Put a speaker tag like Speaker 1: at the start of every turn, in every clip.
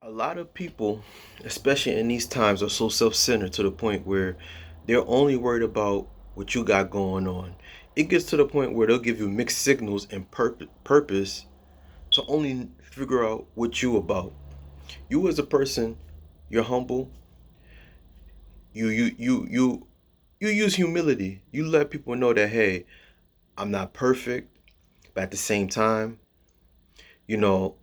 Speaker 1: A lot of people, especially in these times, are so self-centered to the point where they're only worried about what you got going on. It gets to the point where they'll give you mixed signals and purpose to only figure out what you about. You as a person, you're humble. You use humility. You let people know that hey, I'm not perfect, but at the same time, you know,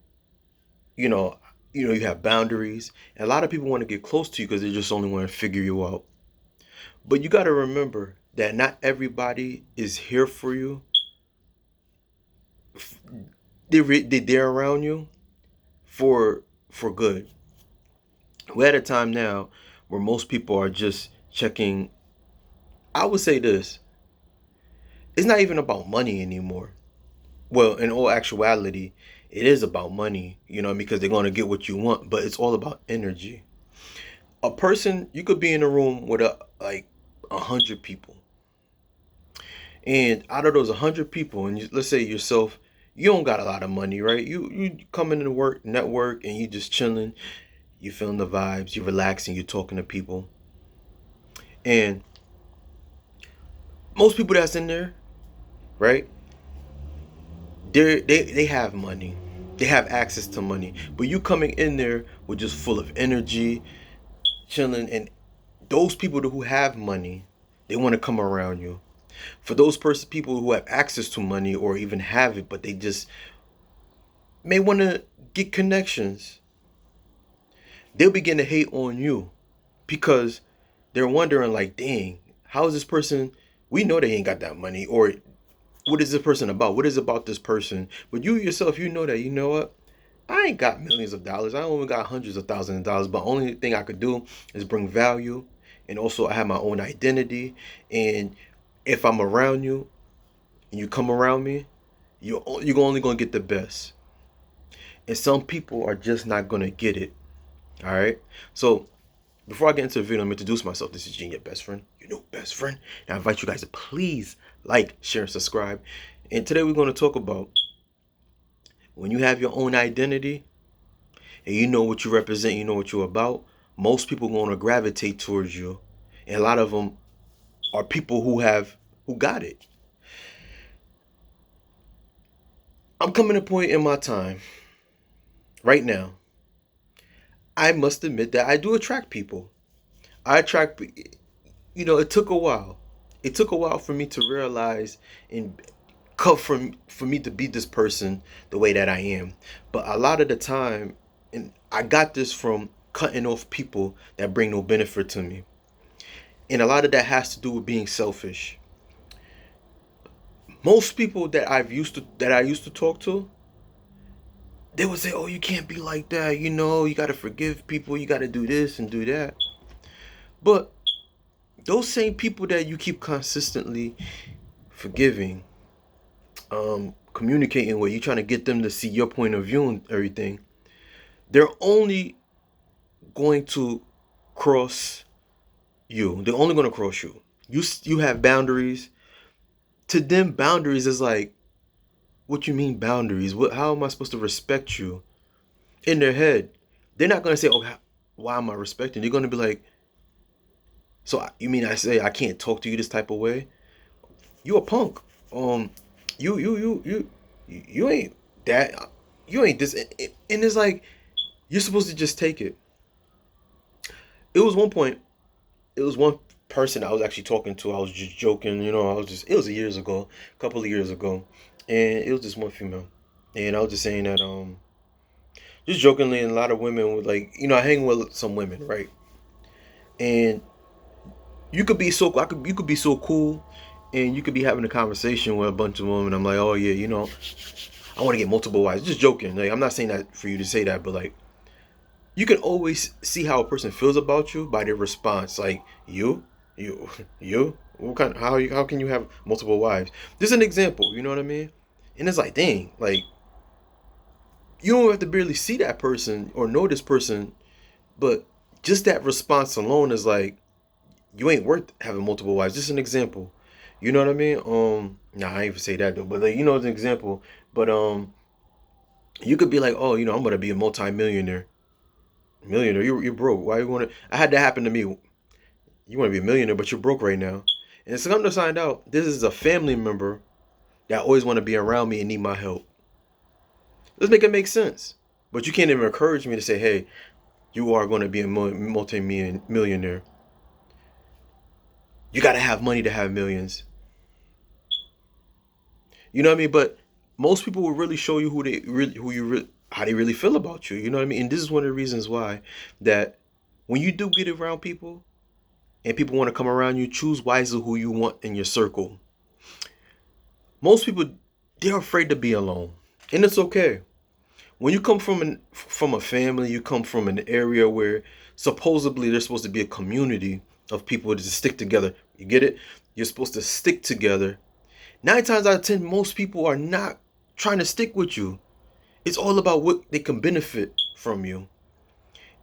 Speaker 1: you know, you have boundaries. And a lot of people want to get close to you because they just only want to figure you out. But you got to remember that not everybody is here for you. They're around you for good. We're at a time now where most people are just checking. I would say this: it's not even about money anymore. Well, in all actuality, it is about money, because they're going to get what you want. But it's all about energy. A person, you could be in a room with like 100 people, and out of those 100 people, and let's say yourself, you don't got a lot of money, right? You come into the work network and you just chilling, you feeling the vibes, you relaxing, you talking to people, and most people that's in there, right? They have money, they have access to money, but you coming in there with just full of energy, chilling, and those people who have money, they want to come around you. For those people who have access to money or even have it, but they just may want to get connections, they'll begin to hate on you because they're wondering like, dang, how is this person? We know they ain't got that money, or what is this person about? What is about this person? But you yourself, you know that, you know what? I ain't got millions of dollars. I only got hundreds of thousands of dollars. But only thing I could do is bring value, and also I have my own identity. And if I'm around you and you come around me, you're only gonna get the best. And some people are just not gonna get it. All right. So before I get into the video, let me introduce myself. This is Gene, your best friend. You know, best friend. And I invite you guys to please like, share, and subscribe. And today we're going to talk about when you have your own identity and you know what you represent, you know what you're about. Most people are going to gravitate towards you, and a lot of them are people who got it. I'm coming to a point in my time right now. I must admit that I do attract people. I attract. It took a while. It took a while for me to realize and cut for me to be this person the way that I am. But a lot of the time, and I got this from cutting off people that bring no benefit to me. And a lot of that has to do with being selfish. Most people that I used to talk to, they would say, "Oh, you can't be like that. You got to forgive people. You got to do this and do that." But those same people that you keep consistently forgiving, communicating with, you trying to get them to see your point of view and everything, they're only going to cross you. They're only going to cross you. You have boundaries. To them, boundaries is like, what you mean boundaries? How am I supposed to respect you? In their head, they're not going to say, "Oh, why am I respecting?" They're going to be like, "So you mean I say I can't talk to you this type of way? You a punk. Um, you ain't that. You ain't this." And it's like you're supposed to just take it. It was one point. It was one person I was actually talking to. I was just joking. It was years ago, a couple of years ago, and it was just one female, and I was just saying that just jokingly, and a lot of women would like, I hang with some women, right? And you could be so cool, and you could be having a conversation with a bunch of women. I'm like, oh yeah, I want to get multiple wives. Just joking. Like, I'm not saying that for you to say that, but like, you can always see how a person feels about you by their response. Like, you, you. What kind? How can you have multiple wives? This is an example. You know what I mean? And it's like, dang, like you don't have to barely see that person or know this person, but just that response alone is like, you ain't worth having multiple wives. Just an example. You know what I mean? Nah, I ain't even say that though, but like, it's an example. But you could be like, oh, I'm gonna be a multi-millionaire. Millionaire, you're broke. Why you want to? I had that happen to me. You want to be a millionaire, but you're broke right now. And it's come to find out, this is a family member that always want to be around me and need my help. Let's make it make sense. But you can't even encourage me to say, hey, you are going to be a multi-millionaire. You got to have money to have millions. You know what I mean? But most people will really show you how they really feel about you. You know what I mean? And this is one of the reasons why that when you do get around people and people want to come around you, choose wisely who you want in your circle. Most people, they're afraid to be alone, and it's okay. When you come from a family, you come from an area where supposedly there's supposed to be a community of people to stick together. You get it? You're supposed to stick together. 9 times out of 10, most people are not trying to stick with you. It's all about what they can benefit from you.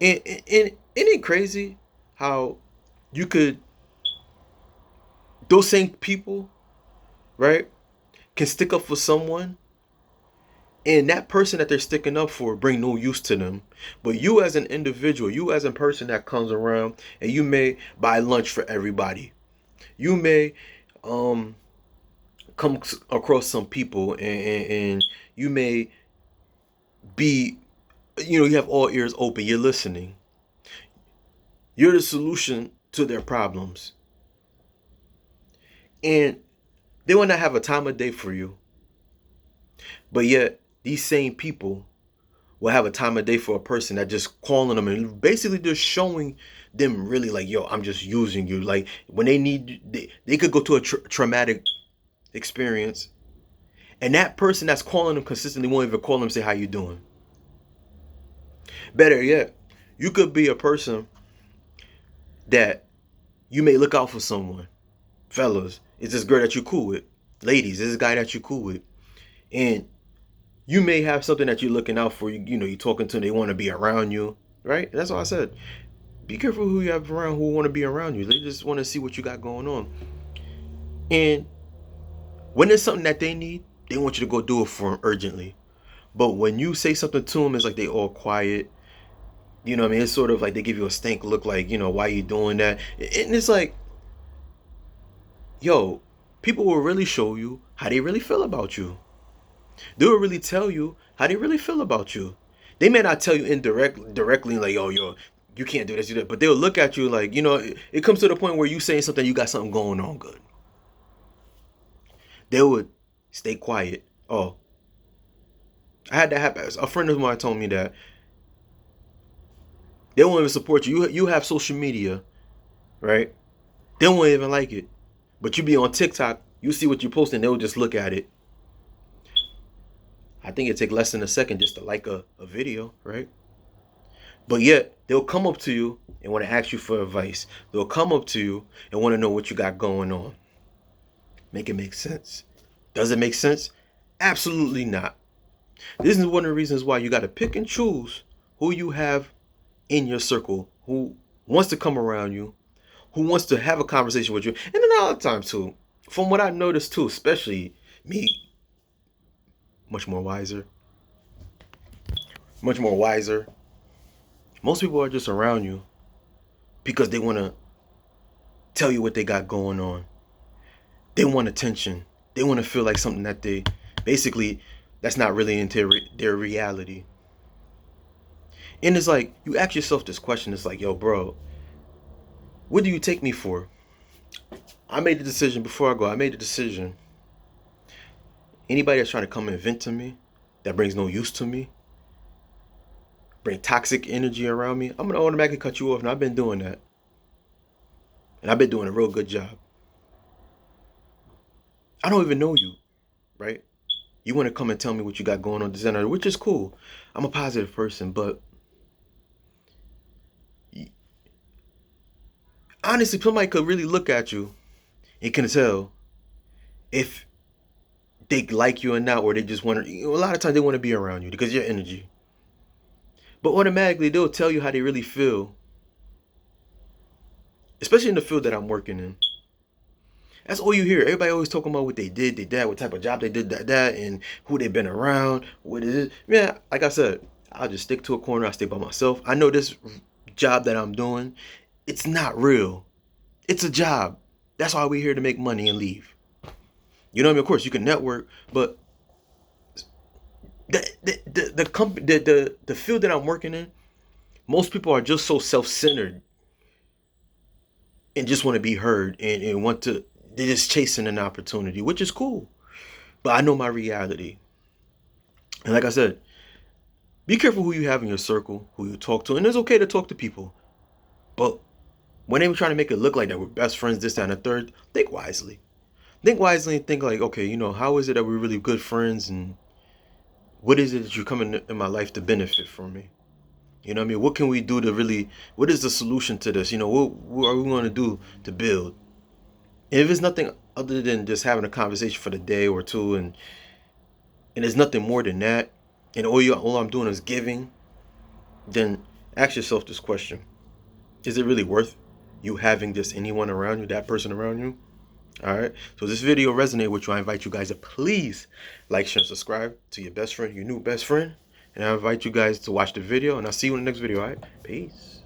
Speaker 1: And isn't it crazy how you could, those same people, right, can stick up for someone, and that person that they're sticking up for bring no use to them. But you as an individual, you as a person that comes around, and you may buy lunch for everybody. You may come across some people, and you may be, you have all ears open. You're listening. You're the solution to their problems. And they will not have a time of day for you. But yet, these same people will have a time of day for a person that just calling them and basically just showing them really like, yo, I'm just using you. Like when they need, they could go to a traumatic experience, and that person that's calling them consistently won't even call them and say, how you doing? Better yet, you could be a person that you may look out for someone. Fellas, it's this girl that you're cool with. Ladies, it's this guy that you're cool with. And you may have something that you're looking out for. You're talking to them, they want to be around you, right? That's all I said. Be careful who you have around who want to be around you. They just want to see what you got going on. And when there's something that they need, they want you to go do it for them urgently. But when you say something to them, it's like they all quiet. You know what I mean? It's sort of like they give you a stank look like, why are you doing that? And it's like, yo, people will really show you how they really feel about you. They will really tell you how they really feel about you. They may not tell you directly like, yo, you can't do this, you do that. But they'll look at you like, it comes to the point where you saying something, you got something going on good. They would stay quiet. Oh, I had that happen. A friend of mine told me that they won't even support you. You have social media, right? They won't even like it. But you be on TikTok, you see what you post, and they'll just look at it. I think it take less than a second just to like a video, right? But yet, they'll come up to you and want to ask you for advice. They'll come up to you and want to know what you got going on. Make it make sense. Does it make sense? Absolutely not. This is one of the reasons why you got to pick and choose who you have in your circle, who wants to come around you, who wants to have a conversation with you. And then all the time too, from what I noticed too, especially me, much more wiser. Most people are just around you because they want to tell you what they got going on. They want attention. They want to feel like something that they basically, that's not really into their reality. And it's like, you ask yourself this question. It's like, yo, bro, what do you take me for? I made the decision before I go. I made the decision. Anybody that's trying to come and vent to me, that brings no use to me, bring toxic energy around me, I'm going to automatically cut you off. And I've been doing that. And I've been doing a real good job. I don't even know you, right? You want to come and tell me what you got going on, which is cool. I'm a positive person, but honestly, somebody could really look at you and can tell if they like you or not, or they just want to, a lot of times they want to be around you because of your energy. But automatically they'll tell you how they really feel, especially in the field that I'm working in. That's all you hear. Everybody always talking about what they did, what type of job they did, that, and who they've been around, what it is. Yeah, like I said, I'll just stick to a corner. I stay by myself. I know this job that I'm doing, it's not real. It's a job. That's why we're here, to make money and leave. You know what I mean? Of course, you can network, but the company, the field that I'm working in, most people are just so self-centered and just want to be heard, and want to, they're just chasing an opportunity, which is cool. But I know my reality. And like I said, be careful who you have in your circle, who you talk to. And it's okay to talk to people. But when they were trying to make it look like that we're best friends, this, that, and the third, think wisely. Think wisely and think like, okay, how is it that we're really good friends, and what is it that you're coming in my life to benefit from me? You know what I mean? What can we do to really, what is the solution to this? What are we going to do to build? And if it's nothing other than just having a conversation for the day or two, and there's nothing more than that, and all I'm doing is giving, then ask yourself this question. Is it really worth you having just anyone around you, that person around you? All right. So this video resonated with you. I invite you guys to please like, share, and subscribe to your best friend, your new best friend. And I invite you guys to watch the video, and I'll see you in the next video. All right. Peace.